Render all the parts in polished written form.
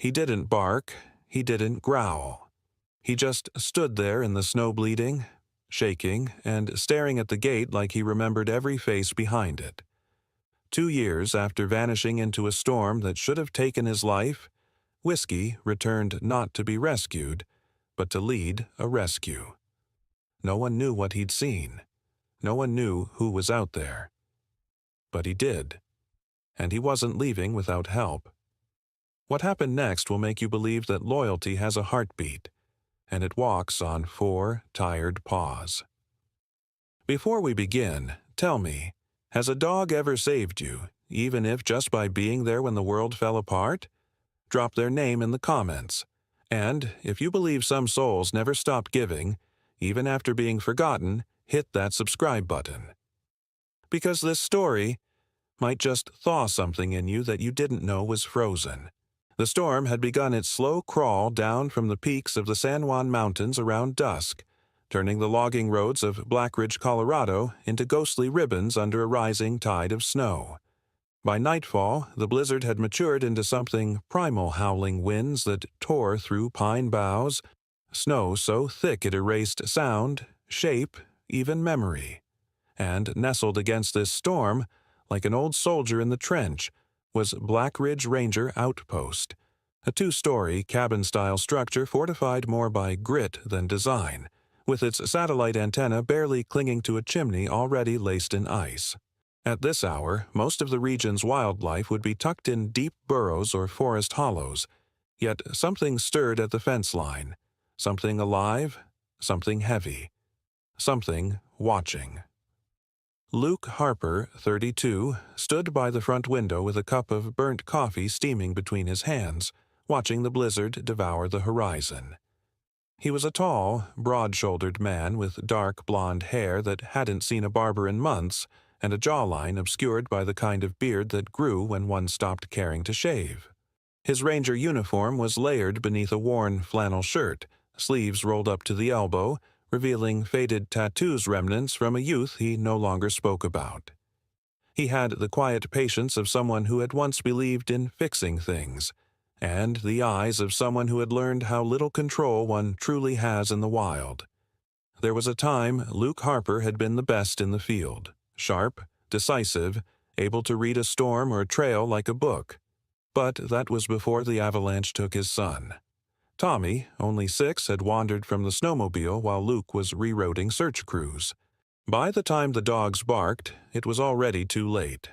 He didn't bark, he didn't growl. He just stood there in the snow bleeding, shaking, and staring at the gate like he remembered every face behind it. 2 years after vanishing into a storm that should have taken his life, Whiskey returned not to be rescued, but to lead a rescue. No one knew what he'd seen. No one knew who was out there. But he did. And he wasn't leaving without help. What happened next will make you believe that loyalty has a heartbeat, and it walks on 4 tired paws. Before we begin, tell me, has a dog ever saved you, even if just by being there when the world fell apart? Drop their name in the comments. And if you believe some souls never stop giving, even after being forgotten, hit that subscribe button. Because this story might just thaw something in you that you didn't know was frozen. The storm had begun its slow crawl down from the peaks of the San Juan Mountains around dusk, turning the logging roads of Black Ridge, Colorado into ghostly ribbons under a rising tide of snow. By nightfall, the blizzard had matured into something primal, howling winds that tore through pine boughs, snow so thick it erased sound, shape, even memory. And nestled against this storm, like an old soldier in the trench, was Black Ridge Ranger Outpost, a 2-story cabin-style structure fortified more by grit than design, with its satellite antenna barely clinging to a chimney already laced in ice. At this hour, most of the region's wildlife would be tucked in deep burrows or forest hollows, yet something stirred at the fence line, something alive, something heavy, something watching. Luke Harper, 32, stood by the front window with a cup of burnt coffee steaming between his hands, watching the blizzard devour the horizon. He was a tall, broad-shouldered man with dark blonde hair that hadn't seen a barber in months, and a jawline obscured by the kind of beard that grew when one stopped caring to shave. His ranger uniform was layered beneath a worn flannel shirt, sleeves rolled up to the elbow, revealing faded tattoos remnants from a youth he no longer spoke about. He had the quiet patience of someone who had once believed in fixing things, and the eyes of someone who had learned how little control one truly has in the wild. There was a time Luke Harper had been the best in the field, sharp, decisive, able to read a storm or trail like a book. But that was before the avalanche took his son. Tommy, only 6, had wandered from the snowmobile while Luke was rerouting search crews. By the time the dogs barked, it was already too late.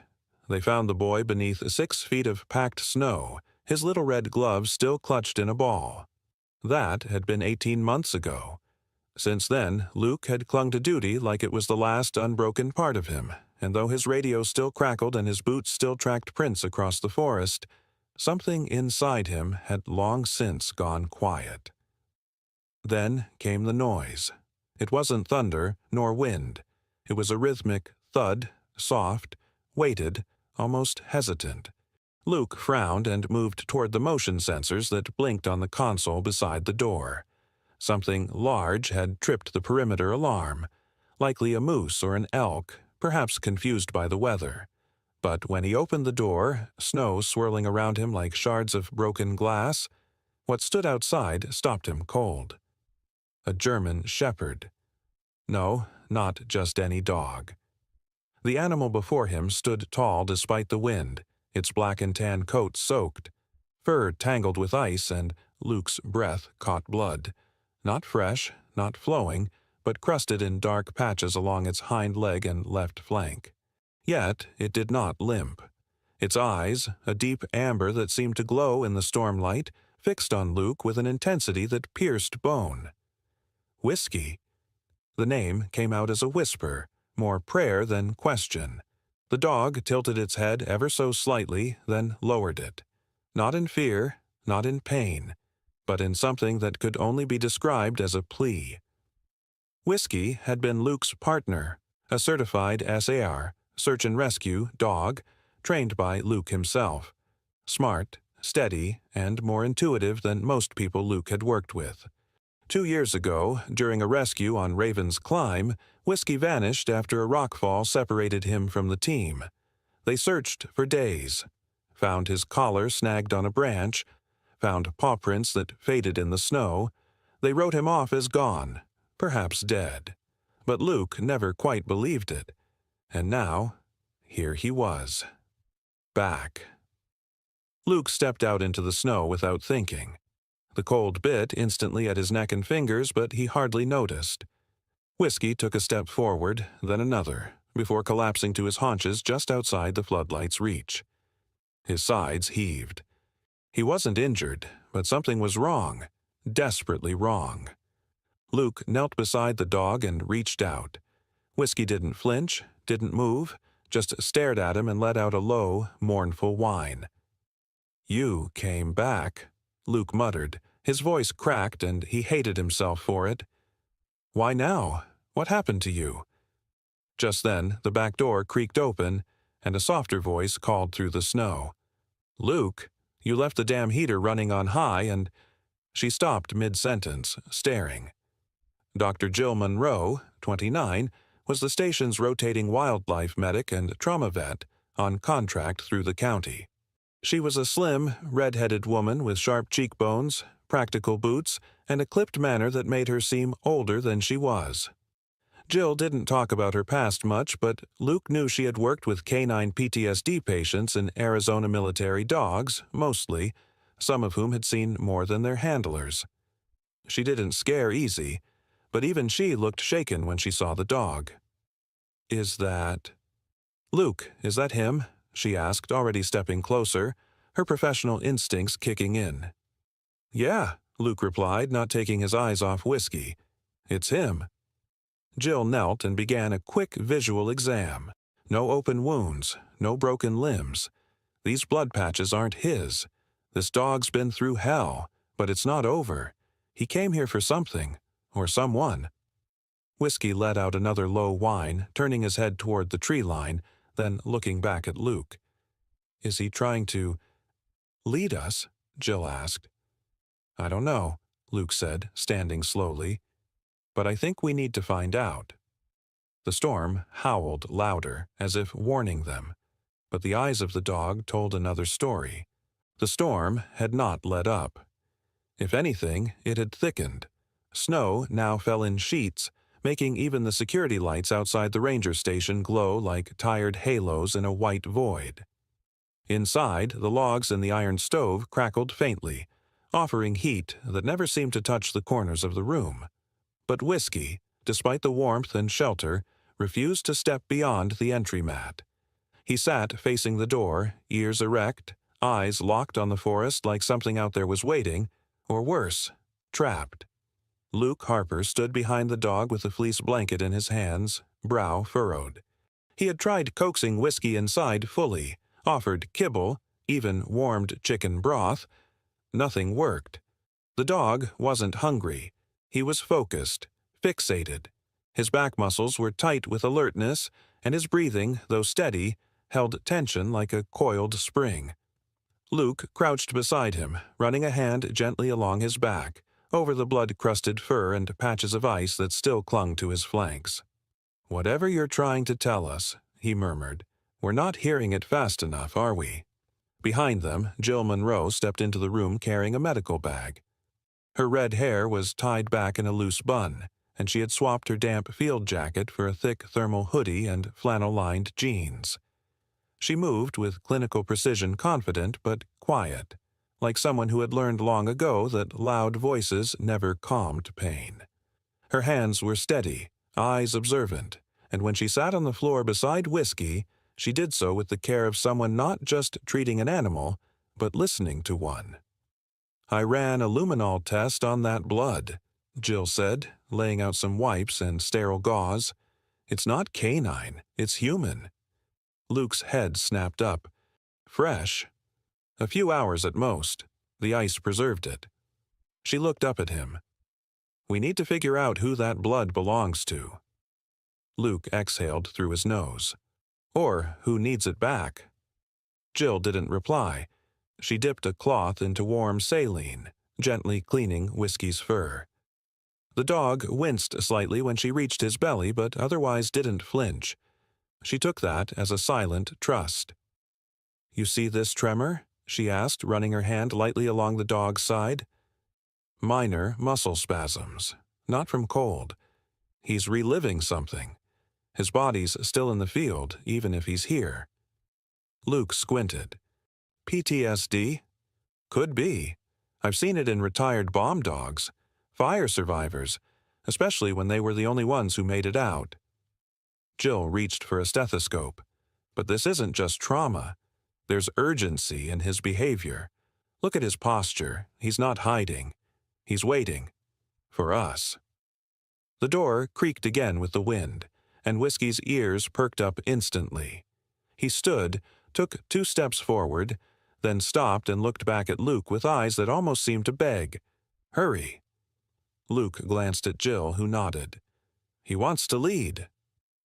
They found the boy beneath 6 feet of packed snow, his little red gloves still clutched in a ball. That had been 18 months ago. Since then, Luke had clung to duty like it was the last unbroken part of him, and though his radio still crackled and his boots still tracked prints across the forest, something inside him had long since gone quiet. Then came the noise. It wasn't thunder nor wind. It was a rhythmic thud, soft, weighted, almost hesitant. Luke frowned and moved toward the motion sensors that blinked on the console beside the door. Something large had tripped the perimeter alarm, likely a moose or an elk, perhaps confused by the weather. But when he opened the door, snow swirling around him like shards of broken glass, what stood outside stopped him cold. A German shepherd. No, not just any dog. The animal before him stood tall despite the wind, its black and tan coat soaked, fur tangled with ice, and Luke's breath caught blood. Not fresh, not flowing, but crusted in dark patches along its hind leg and left flank. Yet it did not limp. Its eyes, a deep amber that seemed to glow in the stormlight, fixed on Luke with an intensity that pierced bone. Whiskey. The name came out as a whisper, more prayer than question. The dog tilted its head ever so slightly, then lowered it. Not in fear, not in pain, but in something that could only be described as a plea. Whiskey had been Luke's partner, a certified SAR, search and rescue, dog, trained by Luke himself. Smart, steady, and more intuitive than most people Luke had worked with. 2 years ago, during a rescue on Raven's Climb, Whiskey vanished after a rockfall separated him from the team. They searched for days, found his collar snagged on a branch, found paw prints that faded in the snow, they wrote him off as gone, perhaps dead. But Luke never quite believed it. And now, here he was. Back. Luke stepped out into the snow without thinking. The cold bit instantly at his neck and fingers, but he hardly noticed. Whiskey took a step forward, then another, before collapsing to his haunches just outside the floodlight's reach. His sides heaved. He wasn't injured, but something was wrong, desperately wrong. Luke knelt beside the dog and reached out. Whiskey didn't flinch, didn't move, just stared at him and let out a low, mournful whine. "You came back," Luke muttered. His voice cracked, and he hated himself for it. "Why now? What happened to you?" Just then, the back door creaked open, and a softer voice called through the snow. "Luke, you left the damn heater running on high and—" She stopped mid-sentence, staring. Dr. Jill Monroe, 29, was the station's rotating wildlife medic and trauma vet on contract through the county. She was a slim, red-headed woman with sharp cheekbones, practical boots, and a clipped manner that made her seem older than she was. Jill didn't talk about her past much, but Luke knew she had worked with canine PTSD patients and Arizona military dogs, mostly, some of whom had seen more than their handlers. She didn't scare easy, but even she looked shaken when she saw the dog. "Is that—" "Luke, is that him?" she asked, already stepping closer, her professional instincts kicking in. "Yeah," Luke replied, not taking his eyes off Whiskey. "It's him." Jill knelt and began a quick visual exam. No open wounds, no broken limbs. These blood patches aren't his. This dog's been through hell, but it's not over. He came here for something, or someone. Whiskey let out another low whine, turning his head toward the tree line, then looking back at Luke. "Is he trying to lead us?" Jill asked. "I don't know," Luke said, standing slowly. "But I think we need to find out." The storm howled louder, as if warning them, but the eyes of the dog told another story. The storm had not let up. If anything, it had thickened. Snow now fell in sheets, making even the security lights outside the ranger station glow like tired halos in a white void. Inside, the logs in the iron stove crackled faintly, offering heat that never seemed to touch the corners of the room. But Whiskey, despite the warmth and shelter, refused to step beyond the entry mat. He sat facing the door, ears erect, eyes locked on the forest like something out there was waiting, or worse, trapped. Luke Harper stood behind the dog with a fleece blanket in his hands, brow furrowed. He had tried coaxing Whiskey inside fully, offered kibble, even warmed chicken broth. Nothing worked. The dog wasn't hungry. He was focused, fixated. His back muscles were tight with alertness, and his breathing, though steady, held tension like a coiled spring. Luke crouched beside him, running a hand gently along his back, over the blood-crusted fur and patches of ice that still clung to his flanks. "Whatever you're trying to tell us," he murmured, "we're not hearing it fast enough, are we?" Behind them, Jill Monroe stepped into the room carrying a medical bag. Her red hair was tied back in a loose bun, and she had swapped her damp field jacket for a thick thermal hoodie and flannel-lined jeans. She moved with clinical precision, confident but quiet, like someone who had learned long ago that loud voices never calmed pain. Her hands were steady, eyes observant, and when she sat on the floor beside Whiskey, she did so with the care of someone not just treating an animal, but listening to one. "I ran a luminol test on that blood," Jill said, laying out some wipes and sterile gauze. "It's not canine, it's human." Luke's head snapped up. "Fresh?" "A few hours at most. The ice preserved it." She looked up at him. "We need to figure out who that blood belongs to." Luke exhaled through his nose. "Or who needs it back." Jill didn't reply. She dipped a cloth into warm saline, gently cleaning Whiskey's fur. The dog winced slightly when she reached his belly, but otherwise didn't flinch. She took that as a silent trust. "You see this tremor?" she asked, running her hand lightly along the dog's side. Minor muscle spasms. Not from cold. He's reliving something. His body's still in the field, even if he's here. Luke squinted. PTSD? Could be. I've seen it in retired bomb dogs, fire survivors, especially when they were the only ones who made it out. Jill reached for a stethoscope. But this isn't just trauma. There's urgency in his behavior. Look at his posture. He's not hiding. He's waiting. For us. The door creaked again with the wind, and Whiskey's ears perked up instantly. He stood, took 2 steps forward, then stopped and looked back at Luke with eyes that almost seemed to beg. Hurry. Luke glanced at Jill, who nodded. He wants to lead.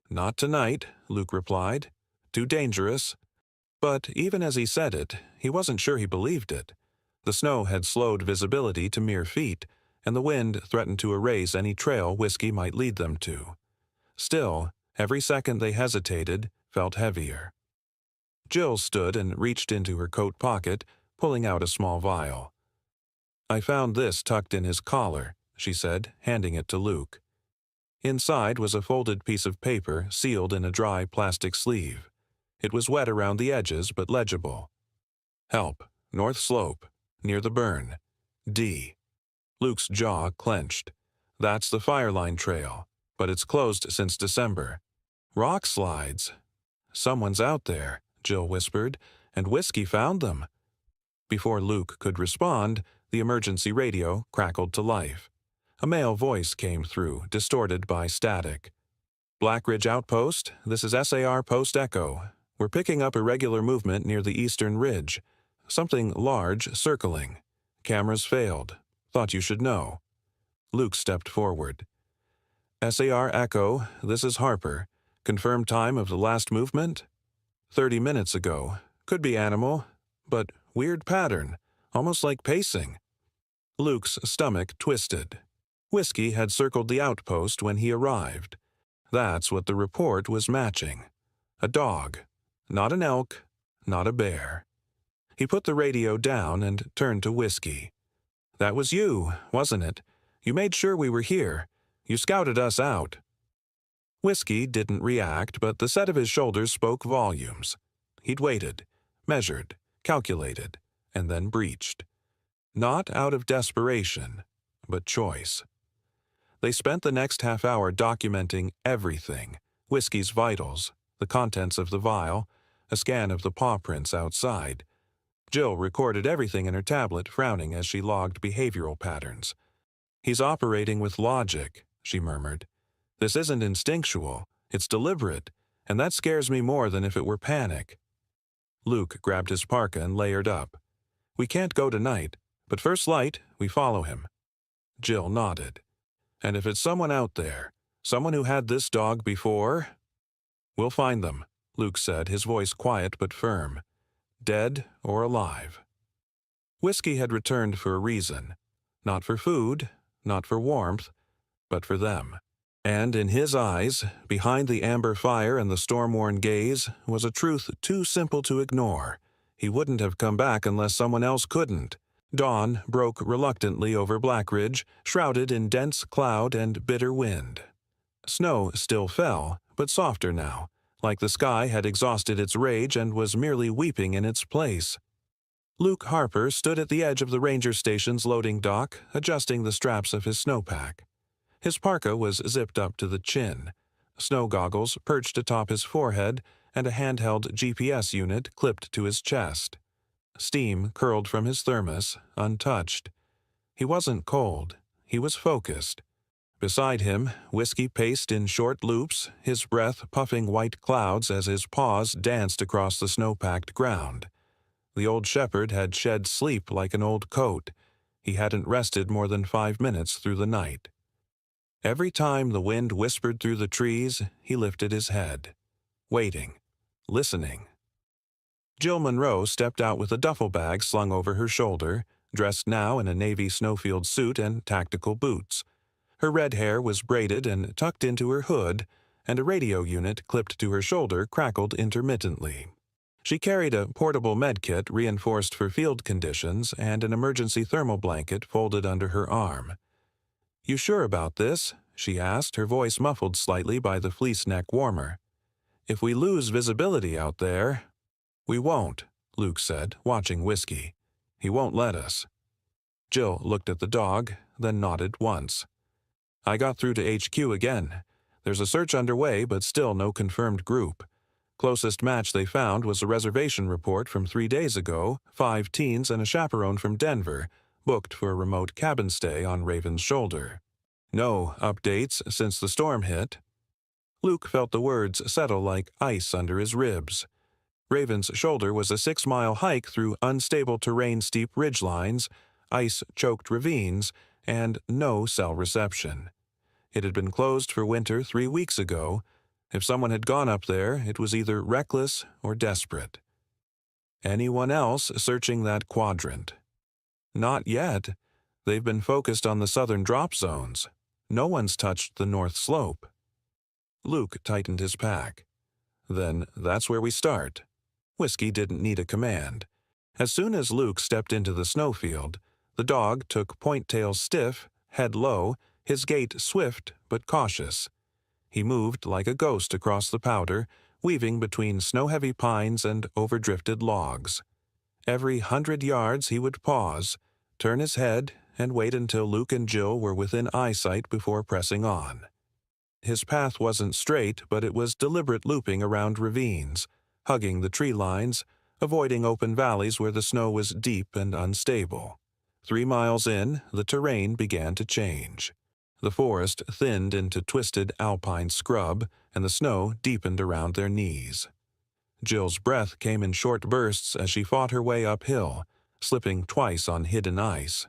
Not tonight, Luke replied. Too dangerous. But even as he said it, he wasn't sure he believed it. The snow had slowed visibility to mere feet, and the wind threatened to erase any trail Whiskey might lead them to. Still, every second they hesitated felt heavier. Jill stood and reached into her coat pocket, pulling out a small vial. I found this tucked in his collar, she said, handing it to Luke. Inside was a folded piece of paper sealed in a dry plastic sleeve. It was wet around the edges but legible. Help, North Slope, near the burn. D. Luke's jaw clenched. That's the Fireline Trail, but it's closed since December. Rock slides. Someone's out there, Jill whispered, and Whiskey found them. Before Luke could respond, the emergency radio crackled to life. A male voice came through, distorted by static. Blackridge Outpost, this is SAR Post Echo. We're picking up irregular movement near the eastern ridge. Something large circling. Cameras failed. Thought you should know. Luke stepped forward. SAR Echo, this is Harper. Confirmed time of the last movement? 30 minutes ago. Could be animal, but weird pattern, almost like pacing. Luke's stomach twisted. Whiskey had circled the outpost when he arrived. That's what the report was matching. A dog. Not an elk, not a bear. He put the radio down and turned to Whiskey. That was you, wasn't it? You made sure we were here. You scouted us out. Whiskey didn't react, but the set of his shoulders spoke volumes. He'd waited, measured, calculated, and then breached. Not out of desperation, but choice. They spent the next half hour documenting everything, Whiskey's vitals, the contents of the vial, a scan of the paw prints outside. Jill recorded everything in her tablet, frowning as she logged behavioral patterns. He's operating with logic, she murmured. This isn't instinctual, it's deliberate, and that scares me more than if it were panic. Luke grabbed his parka and layered up. We can't go tonight, but first light, we follow him. Jill nodded. And if it's someone out there, someone who had this dog before? We'll find them, Luke said, his voice quiet but firm. Dead or alive. Whiskey had returned for a reason. Not for food, not for warmth, but for them. And in his eyes, behind the amber fire and the storm-worn gaze, was a truth too simple to ignore. He wouldn't have come back unless someone else couldn't. Dawn broke reluctantly over Blackridge, shrouded in dense cloud and bitter wind. Snow still fell, but softer now, like the sky had exhausted its rage and was merely weeping in its place. Luke Harper stood at the edge of the ranger station's loading dock, adjusting the straps of his snowpack. His parka was zipped up to the chin, snow goggles perched atop his forehead, and a handheld GPS unit clipped to his chest. Steam curled from his thermos, untouched. He wasn't cold. He was focused. Beside him, Whiskey paced in short loops, his breath puffing white clouds as his paws danced across the snow-packed ground. The old shepherd had shed sleep like an old coat. He hadn't rested more than 5 minutes through the night. Every time the wind whispered through the trees, he lifted his head. Waiting. Listening. Jill Monroe stepped out with a duffel bag slung over her shoulder, dressed now in a navy snowfield suit and tactical boots. Her red hair was braided and tucked into her hood, and a radio unit clipped to her shoulder crackled intermittently. She carried a portable medkit reinforced for field conditions and an emergency thermal blanket folded under her arm. "You sure about this?" she asked, her voice muffled slightly by the fleece neck warmer. "If we lose visibility out there—" "We won't," Luke said, watching Whiskey. "He won't let us." Jill looked at the dog, then nodded once. "I got through to HQ again. There's a search underway, but still no confirmed group. Closest match they found was a reservation report from 3 days ago, 5 teens and a chaperone from Denver, booked for a remote cabin stay on Raven's Shoulder. No updates since the storm hit." Luke felt the words settle like ice under his ribs. Raven's Shoulder was a 6-mile hike through unstable terrain, steep ridgelines, ice-choked ravines, and no cell reception. It had been closed for winter 3 weeks ago. If someone had gone up there, it was either reckless or desperate. Anyone else searching that quadrant? Not yet. They've been focused on the southern drop zones. No one's touched the north slope. Luke tightened his pack. "Then that's where we start." Whiskey didn't need a command. As soon as Luke stepped into the snowfield, the dog took point tail stiff, head low, his gait swift but cautious. He moved like a ghost across the powder, weaving between snow-heavy pines and overdrifted logs. Every 100 yards he would pause, turn his head, and wait until Luke and Jill were within eyesight before pressing on. His path wasn't straight, but it was deliberate looping around ravines, hugging the tree lines, avoiding open valleys where the snow was deep and unstable. 3 miles in, the terrain began to change. The forest thinned into twisted alpine scrub, and the snow deepened around their knees. Jill's breath came in short bursts as she fought her way uphill, slipping twice on hidden ice.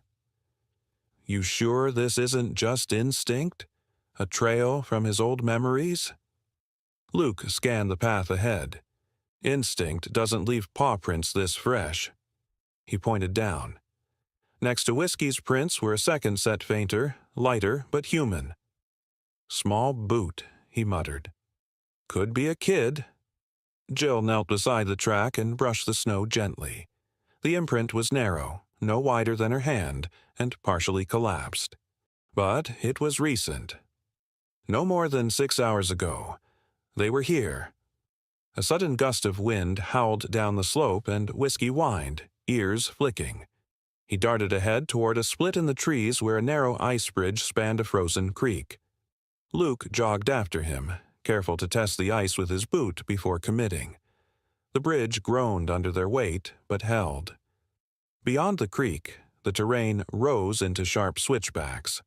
"You sure this isn't just instinct? A trail from his old memories?" Luke scanned the path ahead. "Instinct doesn't leave paw prints this fresh." He pointed down. Next to Whiskey's prints were a second set fainter, lighter but human. "Small boot," he muttered. "Could be a kid." Jill knelt beside the track and brushed the snow gently. The imprint was narrow, no wider than her hand, and partially collapsed. But it was recent. No more than 6 hours ago. They were here. A sudden gust of wind howled down the slope and Whiskey whined, ears flicking. He darted ahead toward a split in the trees where a narrow ice bridge spanned a frozen creek. Luke jogged after him, careful to test the ice with his boot before committing. The bridge groaned under their weight, but held. Beyond the creek, the terrain rose into sharp switchbacks.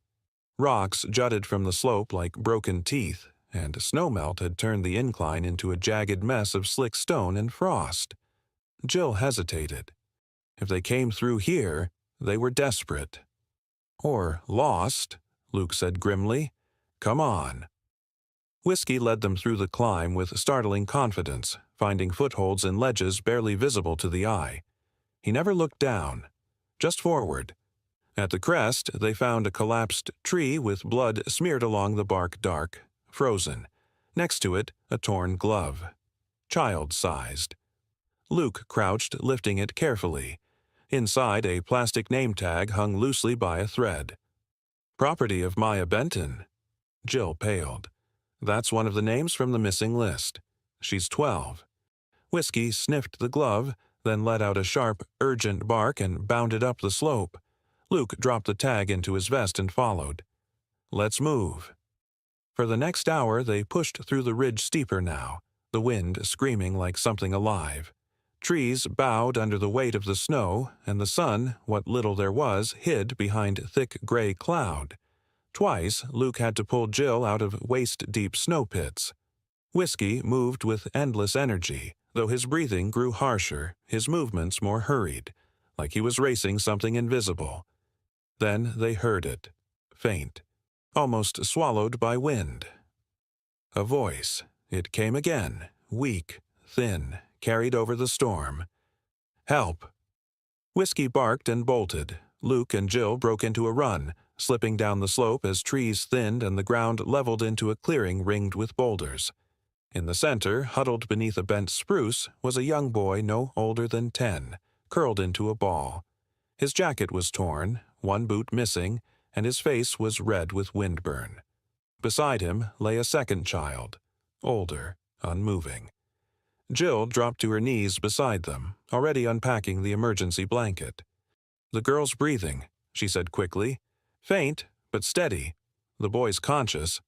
Rocks jutted from the slope like broken teeth, and snowmelt had turned the incline into a jagged mess of slick stone and frost. Jill hesitated. If they came through here, they were desperate. "Or lost," Luke said grimly. "Come on." Whiskey led them through the climb with startling confidence, finding footholds in ledges barely visible to the eye. He never looked down, just forward. At the crest, they found a collapsed tree with blood smeared along the bark dark, frozen. Next to it, a torn glove. Child-sized. Luke crouched, lifting it carefully. Inside, a plastic name tag hung loosely by a thread. "Property of Maya Benton." Jill paled. "That's one of the names from the missing list. She's 12. Whiskey sniffed the glove, then let out a sharp, urgent bark and bounded up the slope. Luke dropped the tag into his vest and followed. "Let's move." For the next hour, they pushed through the ridge steeper now, the wind screaming like something alive. Trees bowed under the weight of the snow, and the sun, what little there was, hid behind thick gray cloud. Twice, Luke had to pull Jill out of waist-deep snow pits. Whiskey moved with endless energy, though his breathing grew harsher, his movements more hurried, like he was racing something invisible. Then they heard it, faint, almost swallowed by wind. A voice. It came again, weak, thin, carried over the storm. "Help!" Whiskey barked and bolted. Luke and Jill broke into a run, slipping down the slope as trees thinned and the ground leveled into a clearing ringed with boulders. In the center, huddled beneath a bent spruce, was a young boy no older than 10, curled into a ball. His jacket was torn, one boot missing, and his face was red with windburn. Beside him lay a second child, older, unmoving. Jill dropped to her knees beside them, already unpacking the emergency blanket. "The girl's breathing," she said quickly. "Faint, but steady. The boy's conscious."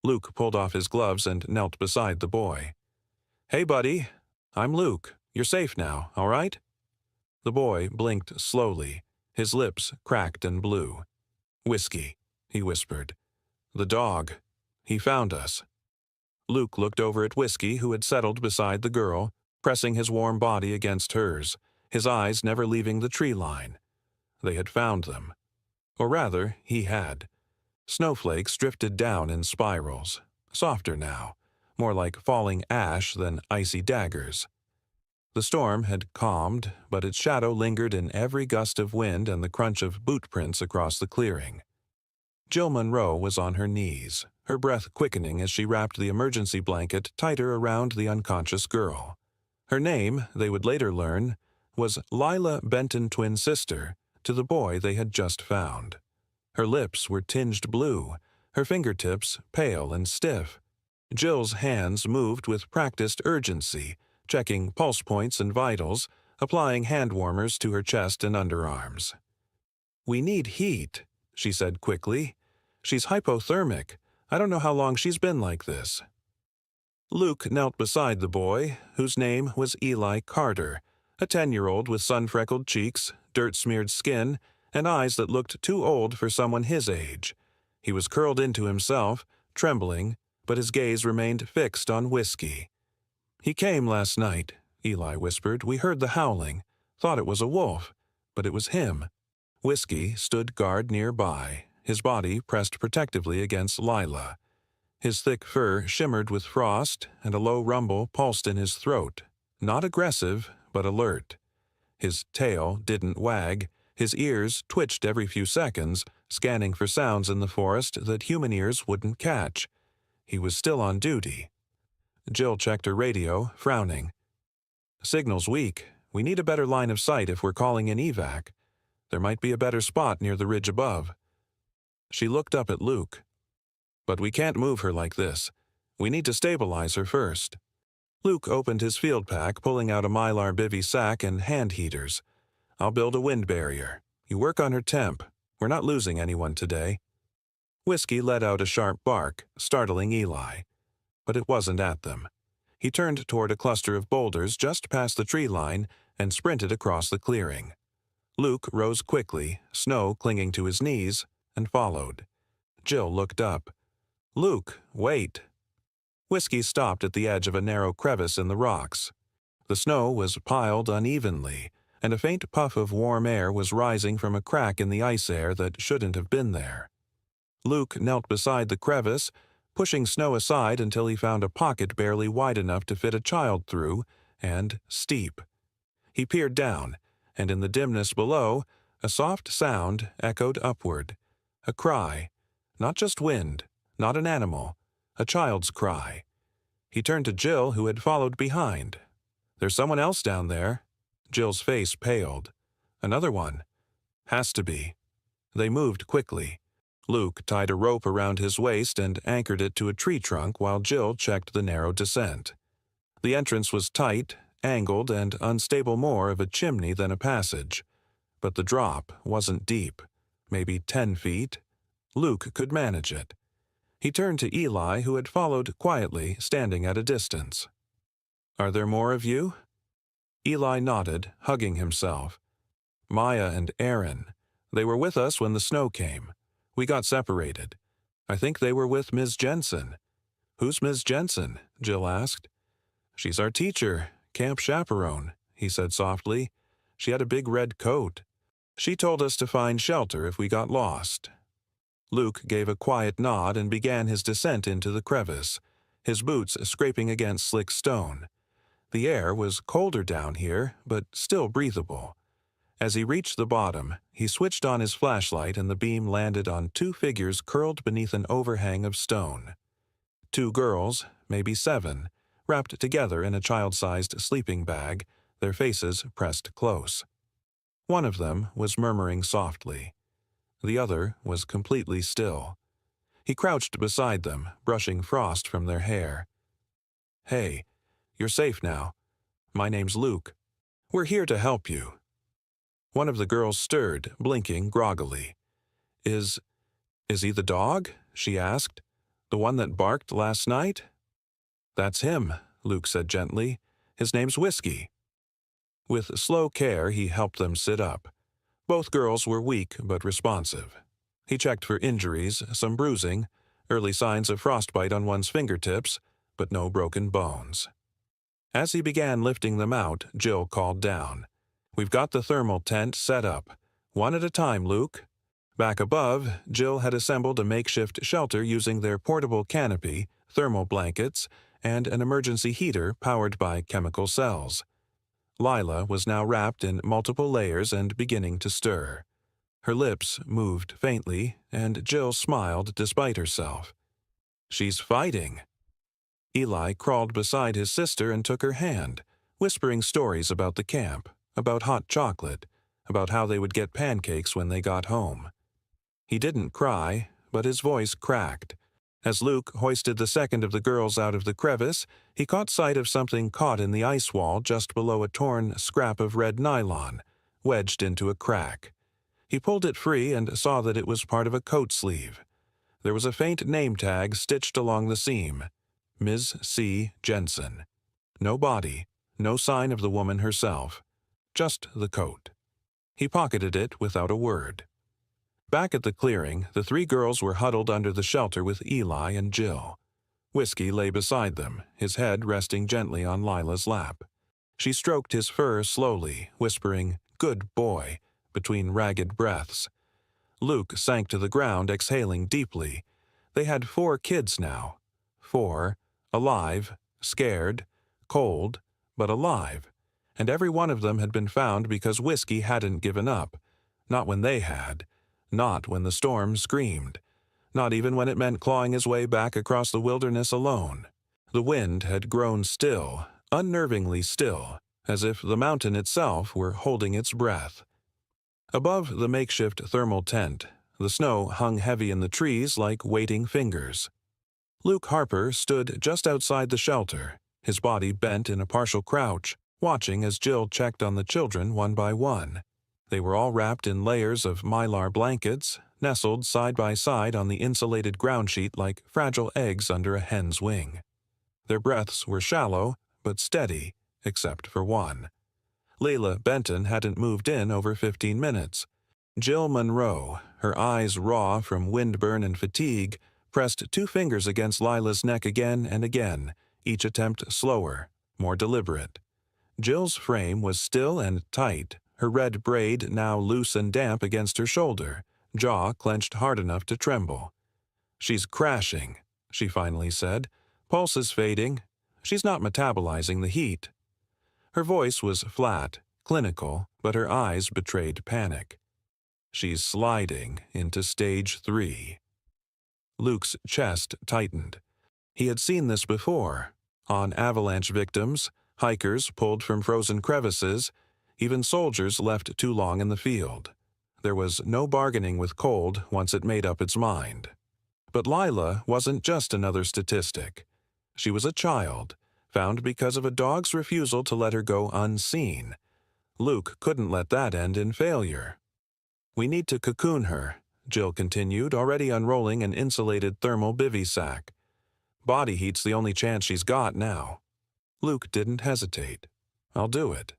Luke pulled off his gloves and knelt beside the boy. "Hey, buddy. I'm Luke. You're safe now, all right?" The boy blinked slowly, his lips cracked and blue. "Whiskey," he whispered. "The dog. He found us." Luke looked over at Whiskey, who had settled beside the girl, pressing his warm body against hers, his eyes never leaving the tree line. They had found them. Or rather, he had. Snowflakes drifted down in spirals, softer now, more like falling ash than icy daggers. The storm had calmed, but its shadow lingered in every gust of wind and the crunch of boot prints across the clearing. Jill Munro was on her knees, her breath quickening as she wrapped the emergency blanket tighter around the unconscious girl. Her name, they would later learn, was Lila Benton, twin sister to the boy they had just found. Her lips were tinged blue, her fingertips pale and stiff. Jill's hands moved with practiced urgency, checking pulse points and vitals, applying hand warmers to her chest and underarms. "We need heat," she said quickly. "She's hypothermic. I don't know how long she's been like this." Luke knelt beside the boy, whose name was Eli Carter, a 10-year-old with sun-freckled cheeks, dirt-smeared skin, and eyes that looked too old for someone his age. He was curled into himself, trembling, but his gaze remained fixed on Whiskey. "He came last night," Eli whispered. "We heard the howling, thought it was a wolf, but it was him." Whiskey stood guard nearby, his body pressed protectively against Lila. His thick fur shimmered with frost, and a low rumble pulsed in his throat, not aggressive, but alert. His tail didn't wag, his ears twitched every few seconds, scanning for sounds in the forest that human ears wouldn't catch. He was still on duty. Jill checked her radio, frowning. "Signal's weak. We need a better line of sight if we're calling in evac. There might be a better spot near the ridge above." She looked up at Luke. "But we can't move her like this. We need to stabilize her first." Luke opened his field pack, pulling out a Mylar bivy sack and hand heaters. "I'll build a wind barrier. You work on her temp. We're not losing anyone today." Whiskey let out a sharp bark, startling Eli. But it wasn't at them. He turned toward a cluster of boulders just past the tree line and sprinted across the clearing. Luke rose quickly, snow clinging to his knees, and followed. Jill looked up. "Luke, wait." Whiskey stopped at the edge of a narrow crevice in the rocks. The snow was piled unevenly, and a faint puff of warm air was rising from a crack in the ice air that shouldn't have been there. Luke knelt beside the crevice, pushing snow aside until he found a pocket barely wide enough to fit a child through, and steep. He peered down, and in the dimness below, a soft sound echoed upward. A cry. Not just wind, not an animal, a child's cry. He turned to Jill, who had followed behind. "There's someone else down there." Jill's face paled. "Another one." "Has to be." They moved quickly. Luke tied a rope around his waist and anchored it to a tree trunk while Jill checked the narrow descent. The entrance was tight, angled, and unstable, more of a chimney than a passage. But the drop wasn't deep. Maybe 10 feet. Luke could manage it. He turned to Eli, who had followed quietly, standing at a distance. "Are there more of you?" Eli nodded, hugging himself. "Maya and Aaron. They were with us when the snow came. We got separated. I think they were with Ms. Jensen." "Who's Ms. Jensen?" Jill asked. "She's our teacher, camp chaperone," he said softly. "She had a big red coat. She told us to find shelter if we got lost." Luke gave a quiet nod and began his descent into the crevice, his boots scraping against slick stone. The air was colder down here, but still breathable. As he reached the bottom, he switched on his flashlight and the beam landed on 2 figures curled beneath an overhang of stone. 2 girls, maybe 7, wrapped together in a child-sized sleeping bag, their faces pressed close. One of them was murmuring softly. The other was completely still. He crouched beside them, brushing frost from their hair. "Hey, you're safe now. My name's Luke. We're here to help you." One of the girls stirred, blinking groggily. Is he the dog?" she asked. "The one that barked last night?" "That's him," Luke said gently. "His name's Whiskey." With slow care, he helped them sit up. Both girls were weak but responsive. He checked for injuries, some bruising, early signs of frostbite on one's fingertips, but no broken bones. As he began lifting them out, Jill called down. "We've got the thermal tent set up. One at a time, Luke." Back above, Jill had assembled a makeshift shelter using their portable canopy, thermal blankets, and an emergency heater powered by chemical cells. Lila was now wrapped in multiple layers and beginning to stir. Her lips moved faintly, and Jill smiled despite herself. "She's fighting." Eli crawled beside his sister and took her hand, whispering stories about the camp, about hot chocolate, about how they would get pancakes when they got home. He didn't cry, but his voice cracked. As Luke hoisted the second of the girls out of the crevice, he caught sight of something caught in the ice wall just below a torn scrap of red nylon, wedged into a crack. He pulled it free and saw that it was part of a coat sleeve. There was a faint name tag stitched along the seam. Ms. C. Jensen. No body, no sign of the woman herself. Just the coat. He pocketed it without a word. Back at the clearing, the 3 girls were huddled under the shelter with Eli and Jill. Whiskey lay beside them, his head resting gently on Lila's lap. She stroked his fur slowly, whispering, "Good boy," between ragged breaths. Luke sank to the ground, exhaling deeply. They had 4 kids now. 4, alive, scared, cold, but alive. And every one of them had been found because Whiskey hadn't given up. Not when they had. Not when the storm screamed. Not even when it meant clawing his way back across the wilderness alone. The wind had grown still, unnervingly still, as if the mountain itself were holding its breath. Above the makeshift thermal tent, the snow hung heavy in the trees like waiting fingers. Luke Harper stood just outside the shelter, his body bent in a partial crouch, watching as Jill checked on the children one by one. They were all wrapped in layers of mylar blankets, nestled side by side on the insulated ground sheet like fragile eggs under a hen's wing. Their breaths were shallow, but steady, except for one. Layla Benton hadn't moved in over 15 minutes. Jill Monroe, her eyes raw from windburn and fatigue, pressed 2 fingers against Lila's neck again and again, each attempt slower, more deliberate. Jill's frame was still and tight, her red braid now loose and damp against her shoulder, jaw clenched hard enough to tremble. "She's crashing," she finally said. "Pulse is fading. She's not metabolizing the heat." Her voice was flat, clinical, but her eyes betrayed panic. "She's sliding into stage 3. Luke's chest tightened. He had seen this before. On avalanche victims, hikers pulled from frozen crevices, even soldiers left too long in the field. There was no bargaining with cold once it made up its mind. But Lila wasn't just another statistic. She was a child, found because of a dog's refusal to let her go unseen. Luke couldn't let that end in failure. "We need to cocoon her," Jill continued, already unrolling an insulated thermal bivy sack. "Body heat's the only chance she's got now." Luke didn't hesitate. "I'll do it."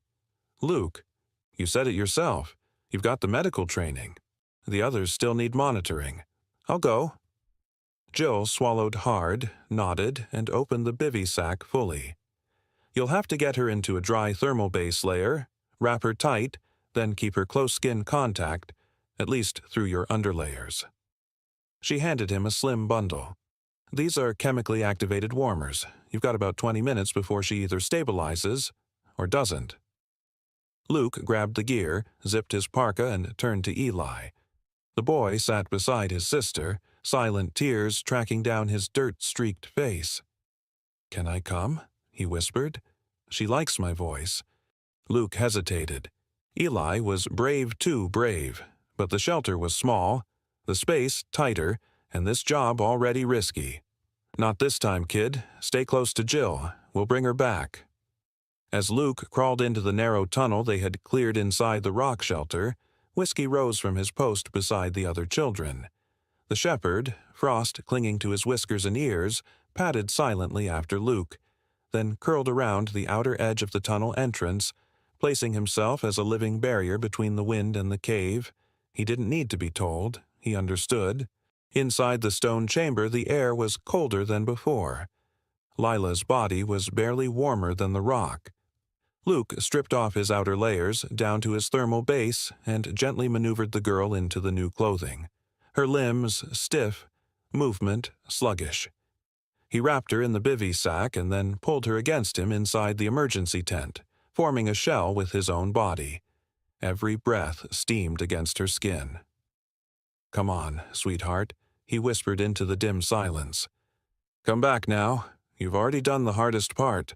"Luke, you said it yourself. You've got the medical training. The others still need monitoring. I'll go." Jill swallowed hard, nodded, and opened the bivy sack fully. "You'll have to get her into a dry thermal base layer, wrap her tight, then keep her close skin contact, at least through your underlayers." She handed him a slim bundle. "These are chemically activated warmers. You've got about 20 minutes before she either stabilizes or doesn't." Luke grabbed the gear, zipped his parka, and turned to Eli. The boy sat beside his sister, silent tears tracking down his dirt-streaked face. "Can I come?" he whispered. "She likes my voice." Luke hesitated. Eli was too brave, but the shelter was small, the space tighter, and this job already risky. "Not this time, kid. Stay close to Jill. We'll bring her back." As Luke crawled into the narrow tunnel they had cleared inside the rock shelter, Whiskey rose from his post beside the other children. The shepherd, frost clinging to his whiskers and ears, padded silently after Luke, then curled around the outer edge of the tunnel entrance, placing himself as a living barrier between the wind and the cave. He didn't need to be told. He understood. Inside the stone chamber the air was colder than before. Lila's body was barely warmer than the rock. Luke stripped off his outer layers down to his thermal base and gently maneuvered the girl into the new clothing. Her limbs stiff, movement sluggish. He wrapped her in the bivy sack and then pulled her against him inside the emergency tent, forming a shell with his own body. Every breath steamed against her skin. "Come on, sweetheart," he whispered into the dim silence. "Come back now. You've already done the hardest part."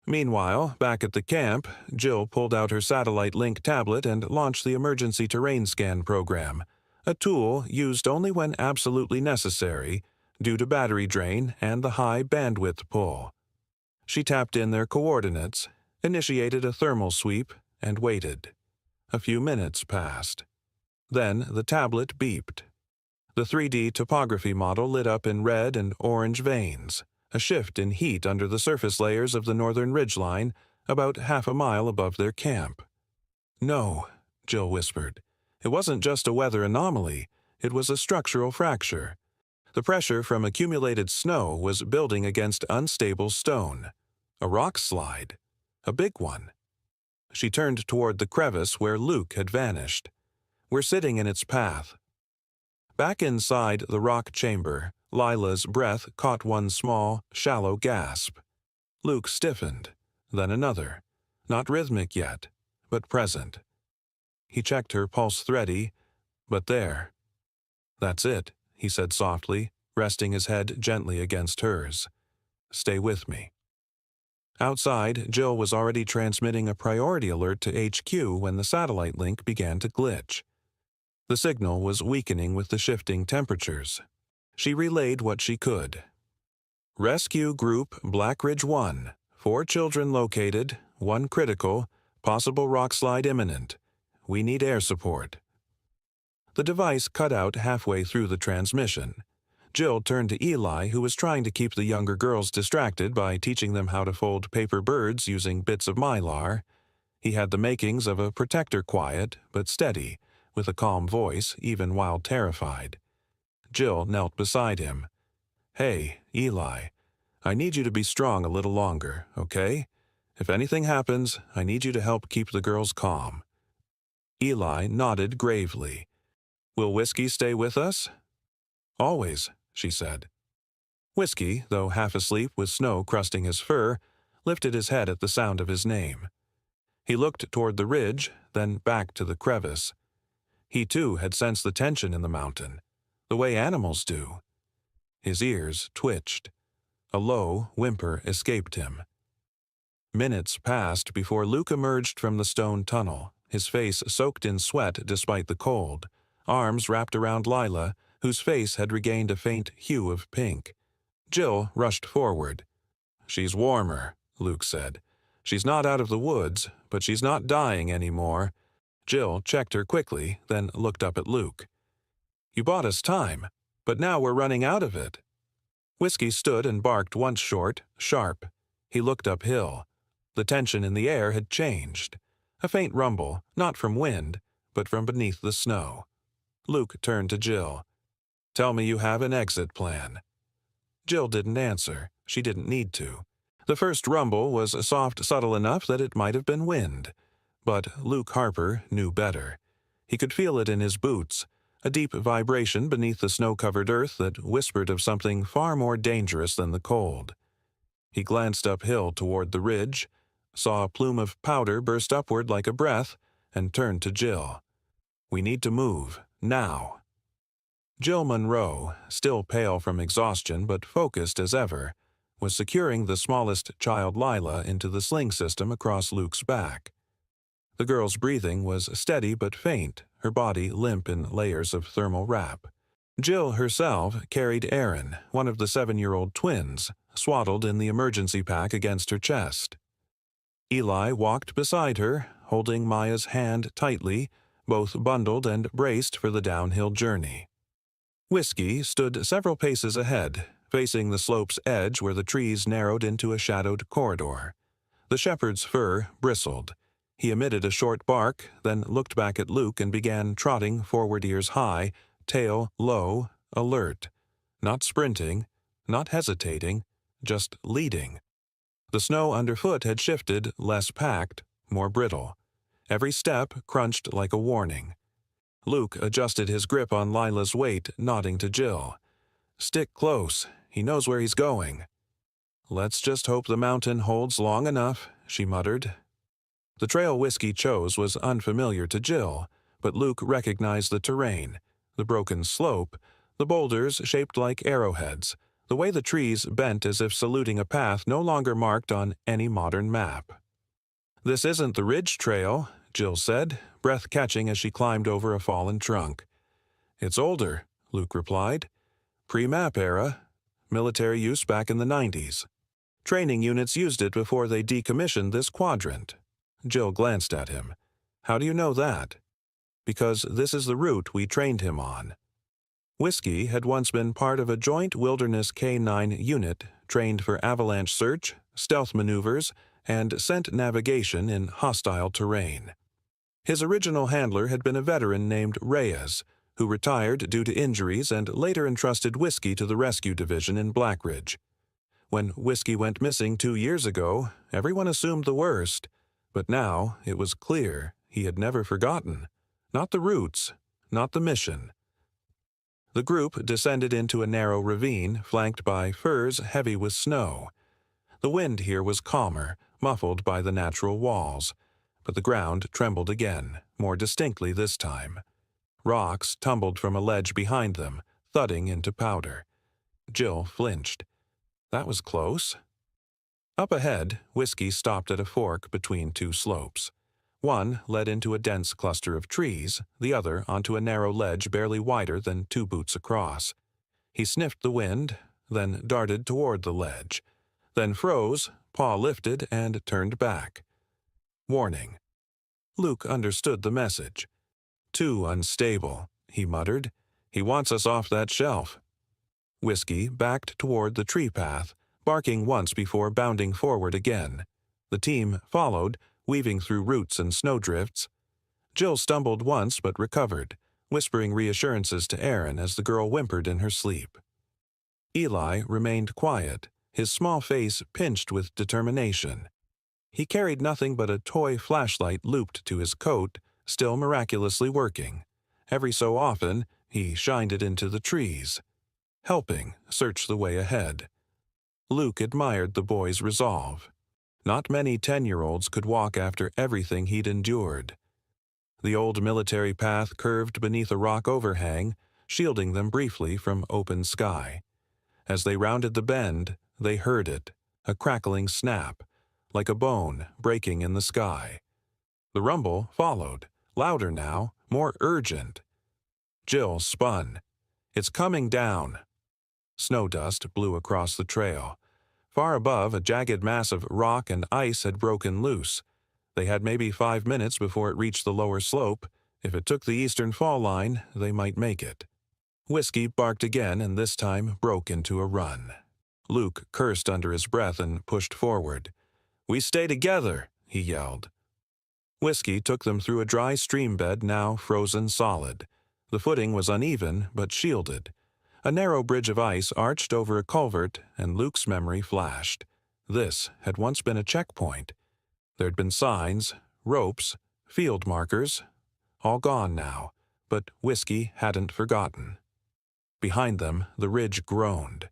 Meanwhile, back at the camp, Jill pulled out her satellite link tablet and launched the emergency terrain scan program, a tool used only when absolutely necessary, due to battery drain and the high bandwidth pull. She tapped in their coordinates, initiated a thermal sweep, and waited. A few minutes passed. Then the tablet beeped. The 3D topography model lit up in red and orange veins, a shift in heat under the surface layers of the northern ridgeline, about half a mile above their camp. "No," Jill whispered. "It wasn't just a weather anomaly, it was a structural fracture. The pressure from accumulated snow was building against unstable stone. A rock slide. A big one." She turned toward the crevice where Luke had vanished. "We're sitting in its path." Back inside the rock chamber, Lila's breath caught one small, shallow gasp. Luke stiffened, then another, not rhythmic yet, but present. He checked her pulse thready, but there. "That's it," he said softly, resting his head gently against hers. "Stay with me." Outside, Jill was already transmitting a priority alert to HQ when the satellite link began to glitch. The signal was weakening with the shifting temperatures. She relayed what she could. "Rescue Group Black Ridge 1. 4 children located, 1 critical, possible rockslide imminent. We need air support." The device cut out halfway through the transmission. Jill turned to Eli, who was trying to keep the younger girls distracted by teaching them how to fold paper birds using bits of mylar. He had the makings of a protector, quiet but steady, with a calm voice even while terrified. Jill knelt beside him. "Hey, Eli, I need you to be strong a little longer, okay? If anything happens, I need you to help keep the girls calm." Eli nodded gravely. "Will Whiskey stay with us?" "Always," she said. Whiskey, though half asleep with snow crusting his fur, lifted his head at the sound of his name. He looked toward the ridge, then back to the crevice. He too had sensed the tension in the mountain, the way animals do. His ears twitched. A low whimper escaped him. Minutes passed before Luke emerged from the stone tunnel, his face soaked in sweat despite the cold, arms wrapped around Lila, whose face had regained a faint hue of pink. Jill rushed forward. "She's warmer," Luke said. "She's not out of the woods, but she's not dying anymore." Jill checked her quickly, then looked up at Luke. "You bought us time, but now we're running out of it." Whiskey stood and barked once short, sharp. He looked uphill. The tension in the air had changed. A faint rumble, not from wind, but from beneath the snow. Luke turned to Jill. "Tell me you have an exit plan." Jill didn't answer. She didn't need to. The first rumble was soft, subtle enough that it might have been wind. But Luke Harper knew better. He could feel it in his boots, a deep vibration beneath the snow-covered earth that whispered of something far more dangerous than the cold. He glanced uphill toward the ridge, saw a plume of powder burst upward like a breath, and turned to Jill. "We need to move, now." Jill Monroe, still pale from exhaustion but focused as ever, was securing the smallest child Lila into the sling system across Luke's back. The girl's breathing was steady but faint, her body limp in layers of thermal wrap. Jill herself carried Aaron, one of the 7-year-old twins, swaddled in the emergency pack against her chest. Eli walked beside her, holding Maya's hand tightly, both bundled and braced for the downhill journey. Whiskey stood several paces ahead, facing the slope's edge where the trees narrowed into a shadowed corridor. The shepherd's fur bristled. He emitted a short bark, then looked back at Luke and began trotting forward ears high, tail low, alert. Not sprinting, not hesitating, just leading. The snow underfoot had shifted, less packed, more brittle. Every step crunched like a warning. Luke adjusted his grip on Lila's weight, nodding to Jill. "Stick close. He knows where he's going." "Let's just hope the mountain holds long enough," she muttered. The trail Whiskey chose was unfamiliar to Jill, but Luke recognized the terrain, the broken slope, the boulders shaped like arrowheads, the way the trees bent as if saluting a path no longer marked on any modern map. "This isn't the Ridge Trail," Jill said, breath catching as she climbed over a fallen trunk. "It's older," Luke replied. "Pre-map era. Military use back in the 90s. Training units used it before they decommissioned this quadrant." Jill glanced at him. "How do you know that?" "Because this is the route we trained him on." Whiskey had once been part of a joint Wilderness K-9 unit trained for avalanche search, stealth maneuvers, and scent navigation in hostile terrain. His original handler had been a veteran named Reyes, who retired due to injuries and later entrusted Whiskey to the rescue division in Blackridge. When Whiskey went missing 2 years ago, everyone assumed the worst, but now it was clear he had never forgotten. Not the roots, not the mission. The group descended into a narrow ravine flanked by firs heavy with snow. The wind here was calmer, muffled by the natural walls, but the ground trembled again, more distinctly this time. Rocks tumbled from a ledge behind them, thudding into powder. Jill flinched. That was close. Up ahead, Whiskey stopped at a fork between two slopes. One led into a dense cluster of trees, the other onto a narrow ledge barely wider than 2 boots across. He sniffed the wind, then darted toward the ledge, then froze, paw lifted, and turned back. Warning. Luke understood the message. "Too unstable," he muttered. "He wants us off that shelf." Whiskey backed toward the tree path, barking once before bounding forward again. The team followed, weaving through roots and snowdrifts. Jill stumbled once but recovered, whispering reassurances to Aaron as the girl whimpered in her sleep. Eli remained quiet, his small face pinched with determination. He carried nothing but a toy flashlight looped to his coat, still miraculously working. Every so often, he shined it into the trees, helping search the way ahead. Luke admired the boy's resolve. Not many 10-year-olds could walk after everything he'd endured. The old military path curved beneath a rock overhang, shielding them briefly from open sky. As they rounded the bend, they heard it, a crackling snap, like a bone breaking in the sky. The rumble followed, louder now, more urgent. Jill spun. "It's coming down." Snow dust blew across the trail. Far above, a jagged mass of rock and ice had broken loose. They had maybe 5 minutes before it reached the lower slope. If it took the eastern fall line, they might make it. Whiskey barked again and this time broke into a run. Luke cursed under his breath and pushed forward. "We stay together," he yelled. Whiskey took them through a dry stream bed now frozen solid. The footing was uneven but shielded. A narrow bridge of ice arched over a culvert, and Luke's memory flashed. This had once been a checkpoint. There'd been signs, ropes, field markers, all gone now, but Whiskey hadn't forgotten. Behind them, the ridge groaned.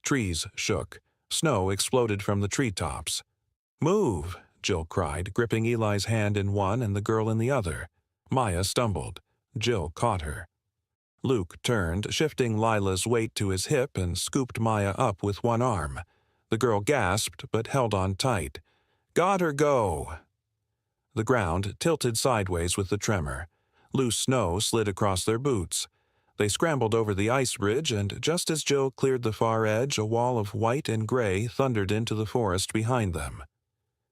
Trees shook. Snow exploded from the treetops. "Move!" Jill cried, gripping Eli's hand in one and the girl in the other. Maya stumbled. Jill caught her. Luke turned, shifting Lila's weight to his hip, and scooped Maya up with one arm. The girl gasped but held on tight. "Got her, go!" The ground tilted sideways with the tremor. Loose snow slid across their boots. They scrambled over the ice bridge, and just as Jill cleared the far edge, a wall of white and gray thundered into the forest behind them.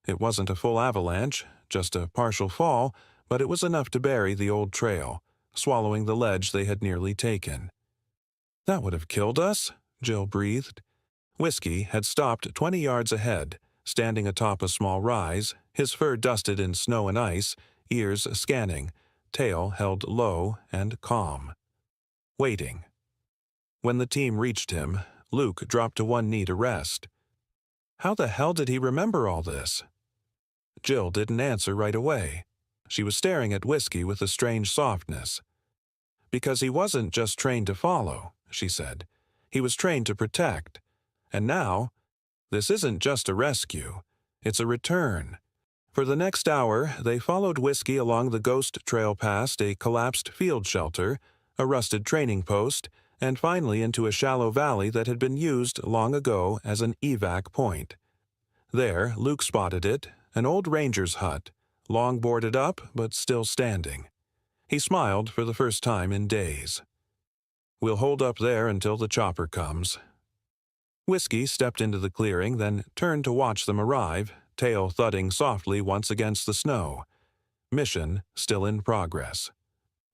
It wasn't a full avalanche, just a partial fall, but it was enough to bury the old trail, swallowing the ledge they had nearly taken. "That would have killed us," Jill breathed. Whiskey had stopped 20 yards ahead, standing atop a small rise, his fur dusted in snow and ice, ears scanning, tail held low and calm. Waiting. When the team reached him, Luke dropped to one knee to rest. How the hell did he remember all this? Jill didn't answer right away. She was staring at Whiskey with a strange softness. "Because he wasn't just trained to follow," she said. "He was trained to protect. And now, this isn't just a rescue. It's a return." For the next hour, they followed Whiskey along the ghost trail past a collapsed field shelter, a rusted training post, and finally into a shallow valley that had been used long ago as an evac point. There, Luke spotted it, an old ranger's hut, long boarded up but still standing. He smiled for the first time in days. "We'll hold up there until the chopper comes." Whiskey stepped into the clearing, then turned to watch them arrive, tail thudding softly once against the snow. Mission still in progress.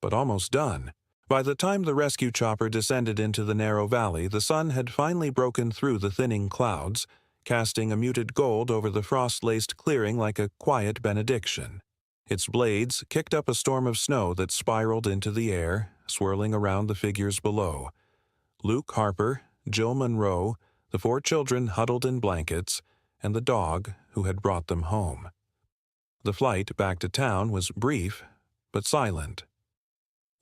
But almost done. By the time the rescue chopper descended into the narrow valley, the sun had finally broken through the thinning clouds, casting a muted gold over the frost-laced clearing like a quiet benediction. Its blades kicked up a storm of snow that spiraled into the air, swirling around the figures below. Luke Harper, Jill Monroe, the 4 children huddled in blankets, and the dog who had brought them home. The flight back to town was brief, but silent.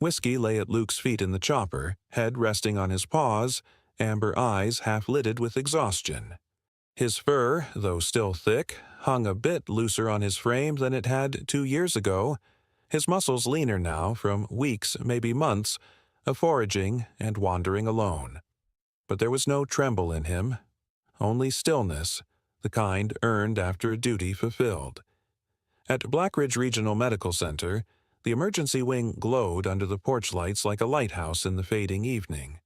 Whiskey lay at Luke's feet in the chopper, head resting on his paws, amber eyes half-lidded with exhaustion. His fur, though still thick, hung a bit looser on his frame than it had 2 years ago, his muscles leaner now from weeks, maybe months, of foraging and wandering alone. But there was no tremble in him, only stillness, the kind earned after a duty fulfilled. At Blackridge Regional Medical Center, the emergency wing glowed under the porch lights like a lighthouse in the fading evening.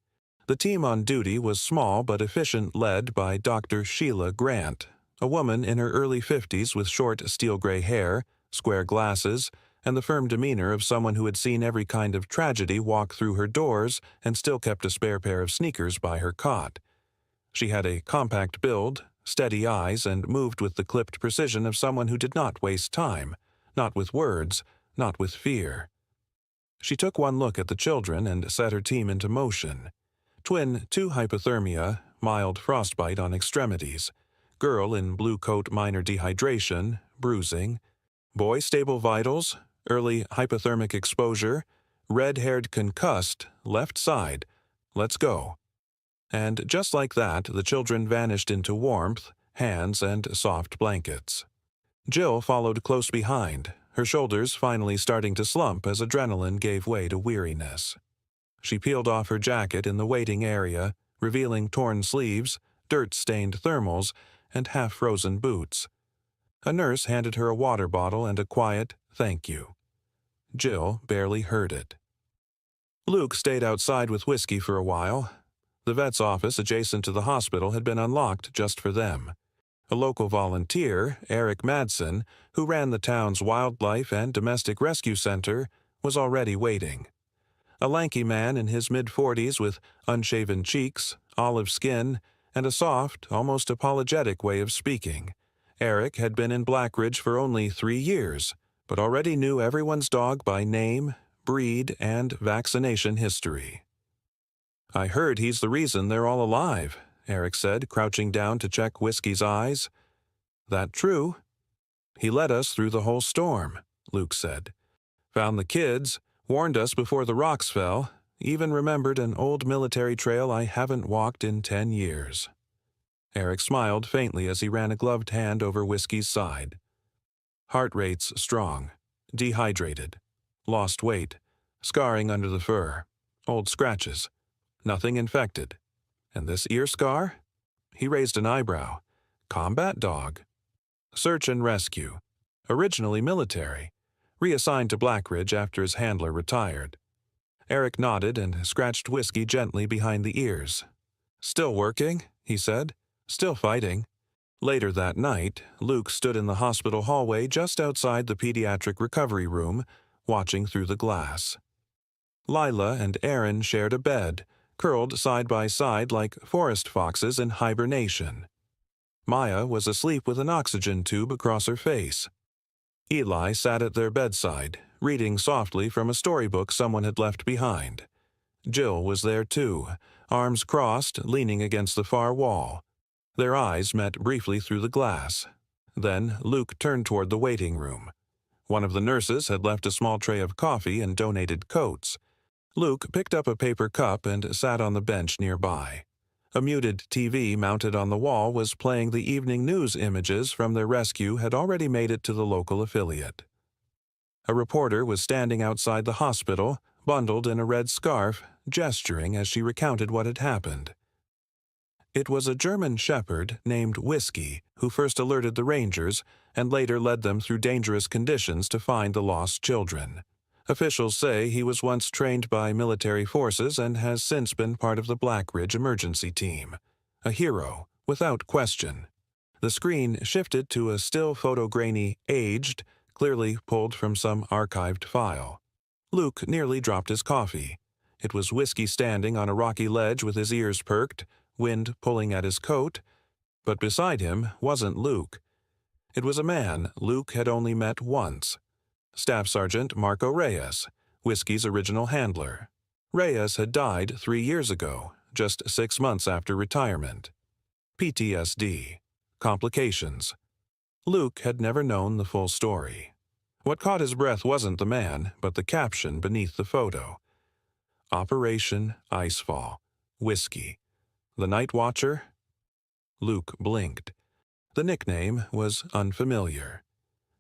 The team on duty was small but efficient, led by Dr. Sheila Grant, a woman in her early 50s with short steel-gray hair, square glasses, and the firm demeanor of someone who had seen every kind of tragedy walk through her doors and still kept a spare pair of sneakers by her cot. She had a compact build, steady eyes, and moved with the clipped precision of someone who did not waste time, not with words, not with fear. She took one look at the children and set her team into motion. Twin 2 hypothermia, mild frostbite on extremities. Girl in blue coat minor dehydration, bruising. Boy stable vitals, early hypothermic exposure, red-haired concussed, left side. Let's go. And just like that, the children vanished into warmth, hands, and soft blankets. Jill followed close behind, her shoulders finally starting to slump as adrenaline gave way to weariness. She peeled off her jacket in the waiting area, revealing torn sleeves, dirt-stained thermals, and half-frozen boots. A nurse handed her a water bottle and a quiet "thank you." Jill barely heard it. Luke stayed outside with Whiskey for a while. The vet's office adjacent to the hospital had been unlocked just for them. A local volunteer, Eric Madsen, who ran the town's wildlife and domestic rescue center, was already waiting. A lanky man in his mid-40s with unshaven cheeks, olive skin, and a soft, almost apologetic way of speaking. Eric had been in Blackridge for only 3 years, but already knew everyone's dog by name, breed, and vaccination history. "I heard he's the reason they're all alive," Eric said, crouching down to check Whiskey's eyes. "That true?" "He led us through the whole storm," Luke said. "Found the kids, warned us before the rocks fell, even remembered an old military trail I haven't walked in 10 years. Eric smiled faintly as he ran a gloved hand over Whiskey's side. Heart rates strong, dehydrated, lost weight, scarring under the fur, Old scratches. Nothing infected. And this ear scar? He raised an eyebrow. Combat dog. Search and rescue. Originally military. Reassigned to Blackridge after his handler retired. Eric nodded and scratched Whiskey gently behind the ears. Still working, he said. Still fighting. Later that night, Luke stood in the hospital hallway just outside the pediatric recovery room, watching through the glass. Lila and Aaron shared a bed, curled side by side like forest foxes in hibernation. Maya was asleep with an oxygen tube across her face. Eli sat at their bedside, reading softly from a storybook someone had left behind. Jill was there too, arms crossed, leaning against the far wall. Their eyes met briefly through the glass. Then Luke turned toward the waiting room. One of the nurses had left a small tray of coffee and donated coats. Luke picked up a paper cup and sat on the bench nearby. A muted TV mounted on the wall was playing the evening news images from their rescue had already made it to the local affiliate. A reporter was standing outside the hospital, bundled in a red scarf, gesturing as she recounted what had happened. It was a German shepherd named Whiskey who first alerted the rangers and later led them through dangerous conditions to find the lost children. Officials say he was once trained by military forces and has since been part of the Blackridge emergency team. A hero, without question. The screen shifted to a still photo grainy, aged, clearly pulled from some archived file. Luke nearly dropped his coffee. It was Whiskey standing on a rocky ledge with his ears perked, wind pulling at his coat, but beside him wasn't Luke. It was a man Luke had only met once. Staff Sergeant Marco Reyes, Whiskey's original handler. Reyes had died 3 years ago, just 6 months after retirement. PTSD. Complications. Luke had never known the full story. What caught his breath wasn't the man, but the caption beneath the photo. Operation Icefall. Whiskey. The Night Watcher? Luke blinked. The nickname was unfamiliar.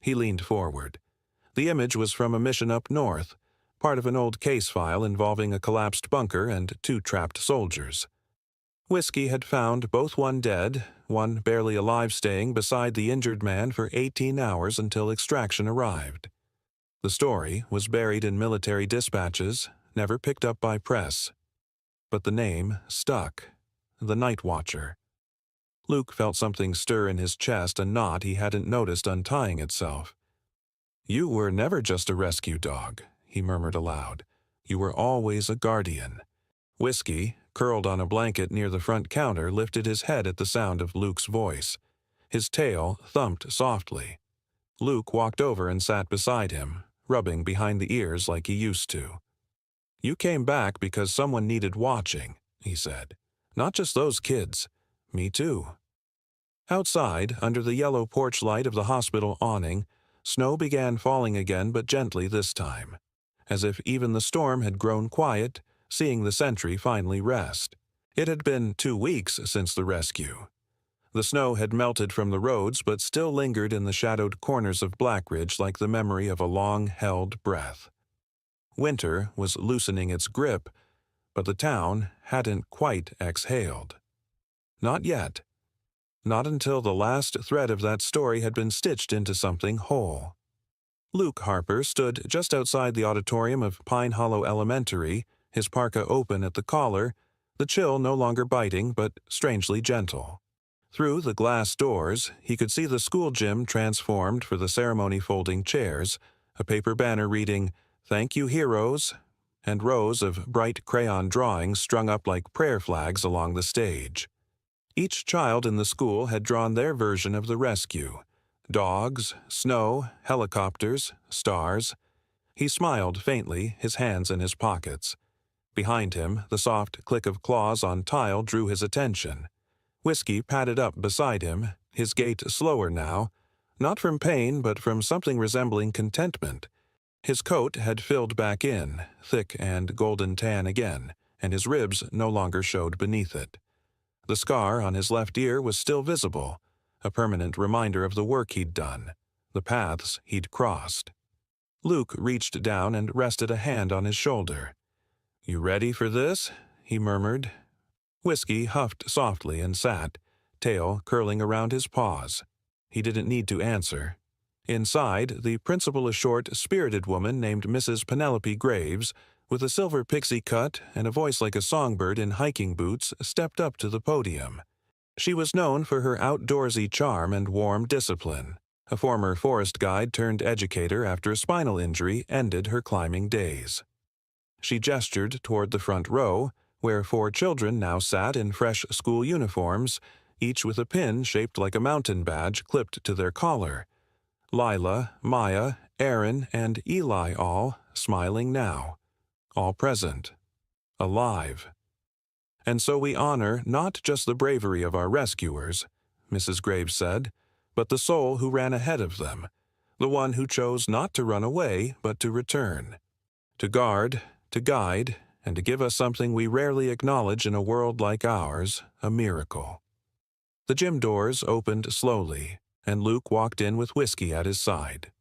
He leaned forward. The image was from a mission up north, part of an old case file involving a collapsed bunker and 2 trapped soldiers. Whiskey had found both one dead, one barely alive staying beside the injured man for 18 hours until extraction arrived. The story was buried in military dispatches, never picked up by press. But the name stuck. The Night Watcher. Luke felt something stir in his chest, a knot he hadn't noticed untying itself. You were never just a rescue dog, he murmured aloud. You were always a guardian. Whiskey, curled on a blanket near the front counter, lifted his head at the sound of Luke's voice. His tail thumped softly. Luke walked over and sat beside him, rubbing behind the ears like he used to. You came back because someone needed watching, he said. Not just those kids. Me too. Outside, under the yellow porch light of the hospital awning, snow began falling again, but gently this time. As if even the storm had grown quiet, seeing the sentry finally rest. It had been 2 weeks since the rescue. The snow had melted from the roads, but still lingered in the shadowed corners of Blackridge like the memory of a long-held breath. Winter was loosening its grip, but the town hadn't quite exhaled. Not yet. Not until the last thread of that story had been stitched into something whole. Luke Harper stood just outside the auditorium of Pine Hollow Elementary, his parka open at the collar, the chill no longer biting but strangely gentle. Through the glass doors, he could see the school gym transformed for the ceremony folding chairs, a paper banner reading, "Thank you, heroes," and rows of bright crayon drawings strung up like prayer flags along the stage. Each child in the school had drawn their version of the rescue. Dogs, snow, helicopters, stars. He smiled faintly, his hands in his pockets. Behind him, the soft click of claws on tile drew his attention. Whiskey padded up beside him, his gait slower now, not from pain but from something resembling contentment. His coat had filled back in, thick and golden tan again, and his ribs no longer showed beneath it. The scar on his left ear was still visible, a permanent reminder of the work he'd done, the paths he'd crossed. Luke reached down and rested a hand on his shoulder. "You ready for this?" he murmured. Whiskey huffed softly and sat, tail curling around his paws. He didn't need to answer. Inside, the principal, a short, spirited woman named Mrs. Penelope Graves, with a silver pixie cut and a voice like a songbird in hiking boots, stepped up to the podium. She was known for her outdoorsy charm and warm discipline. A former forest guide turned educator after a spinal injury ended her climbing days. She gestured toward the front row, where 4 children now sat in fresh school uniforms, each with a pin shaped like a mountain badge clipped to their collar. Lila, Maya, Aaron, and Eli all smiling now. All present. Alive. "And so we honor not just the bravery of our rescuers," Mrs. Graves said, "but the soul who ran ahead of them, the one who chose not to run away but to return, to guard, to guide, and to give us something we rarely acknowledge in a world like ours, a miracle." The gym doors opened slowly, and Luke walked in with Whiskey at his side.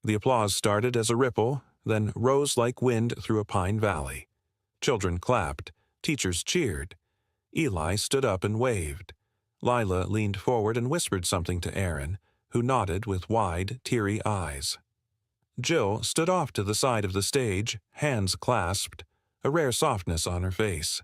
The applause started as a ripple, then rose like wind through a pine valley. Children clapped. Teachers cheered. Eli stood up and waved. Lila leaned forward and whispered something to Aaron, who nodded with wide, teary eyes. Jill stood off to the side of the stage, hands clasped, a rare softness on her face.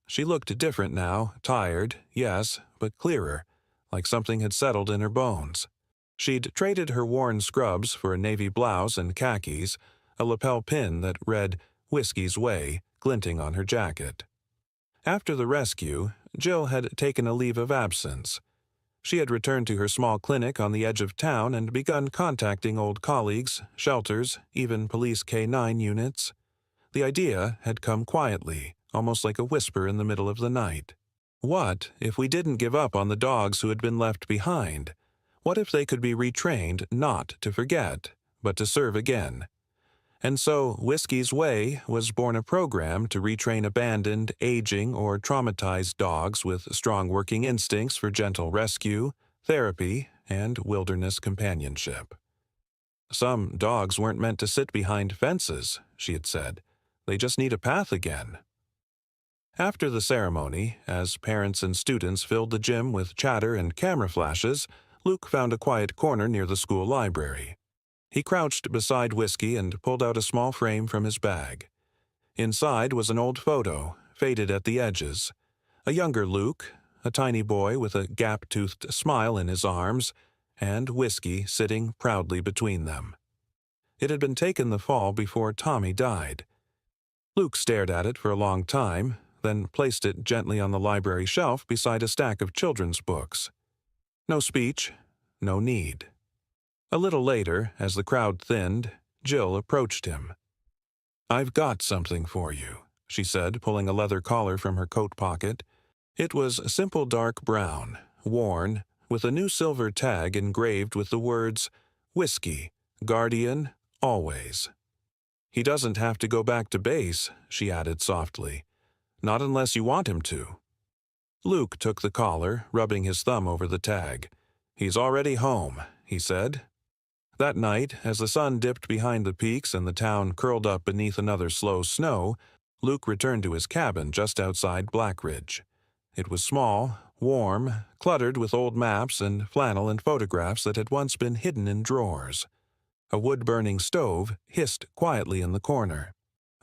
She looked different now, tired, yes, but clearer, like something had settled in her bones. She'd traded her worn scrubs for a navy blouse and khakis, a lapel pin that read "Whiskey's Way" glinting on her jacket. After the rescue, Jill had taken a leave of absence. She had returned to her small clinic on the edge of town and begun contacting old colleagues, shelters, even police K-9 units. The idea had come quietly, almost like a whisper in the middle of the night. What if we didn't give up on the dogs who had been left behind? What if they could be retrained not to forget, but to serve again? And so Whiskey's Way was born, a program to retrain abandoned, aging, or traumatized dogs with strong working instincts for gentle rescue, therapy, and wilderness companionship. "Some dogs weren't meant to sit behind fences," she had said. "They just need a path again." After the ceremony, as parents and students filled the gym with chatter and camera flashes, Luke found a quiet corner near the school library. He crouched beside Whiskey and pulled out a small frame from his bag. Inside was an old photo, faded at the edges. A younger Luke, a tiny boy with a gap-toothed smile in his arms, and Whiskey sitting proudly between them. It had been taken the fall before Tommy died. Luke stared at it for a long time, then placed it gently on the library shelf beside a stack of children's books. No speech, no need. A little later, as the crowd thinned, Jill approached him. "I've got something for you," she said, pulling a leather collar from her coat pocket. It was simple dark brown, worn, with a new silver tag engraved with the words, "Whiskey, Guardian, Always." "He doesn't have to go back to base," she added softly. "Not unless you want him to." Luke took the collar, rubbing his thumb over the tag. "He's already home," he said. That night, as the sun dipped behind the peaks and the town curled up beneath another slow snow, Luke returned to his cabin just outside Blackridge. It was small, warm, cluttered with old maps and flannel and photographs that had once been hidden in drawers. A wood-burning stove hissed quietly in the corner.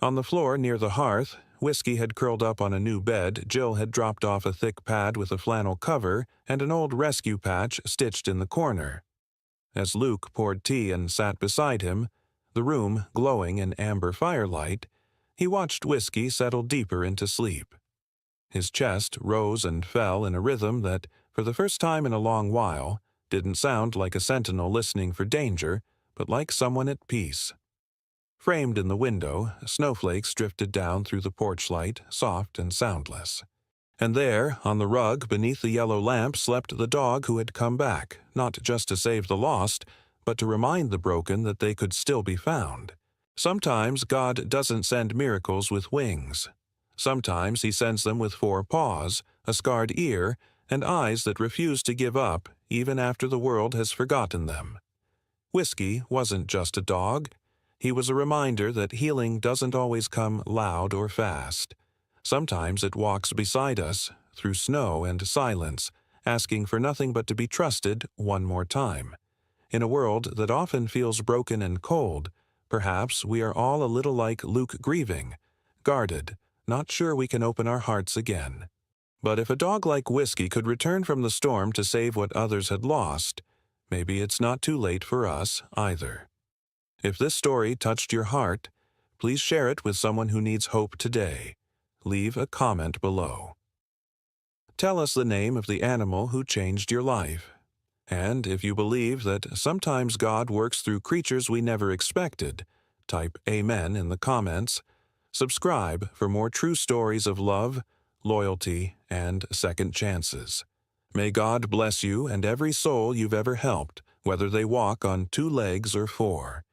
On the floor near the hearth, Whiskey had curled up on a new bed. Jill had dropped off a thick pad with a flannel cover and an old rescue patch stitched in the corner. As Luke poured tea and sat beside him, the room glowing in amber firelight, he watched Whiskey settle deeper into sleep. His chest rose and fell in a rhythm that, for the first time in a long while, didn't sound like a sentinel listening for danger, but like someone at peace. Framed in the window, snowflakes drifted down through the porch light, soft and soundless. And there, on the rug beneath the yellow lamp, slept the dog who had come back, not just to save the lost, but to remind the broken that they could still be found. Sometimes God doesn't send miracles with wings. Sometimes he sends them with 4 paws, a scarred ear, and eyes that refuse to give up even after the world has forgotten them. Whiskey wasn't just a dog. He was a reminder that healing doesn't always come loud or fast. Sometimes it walks beside us, through snow and silence, asking for nothing but to be trusted one more time. In a world that often feels broken and cold, perhaps we are all a little like Luke grieving, guarded, not sure we can open our hearts again. But if a dog like Whiskey could return from the storm to save what others had lost, maybe it's not too late for us either. If this story touched your heart, please share it with someone who needs hope today. Leave a comment below. Tell us the name of the animal who changed your life. And if you believe that sometimes God works through creatures we never expected, type Amen in the comments. Subscribe for more true stories of love, loyalty, and second chances. May God bless you and every soul you've ever helped, whether they walk on 2 legs or 4.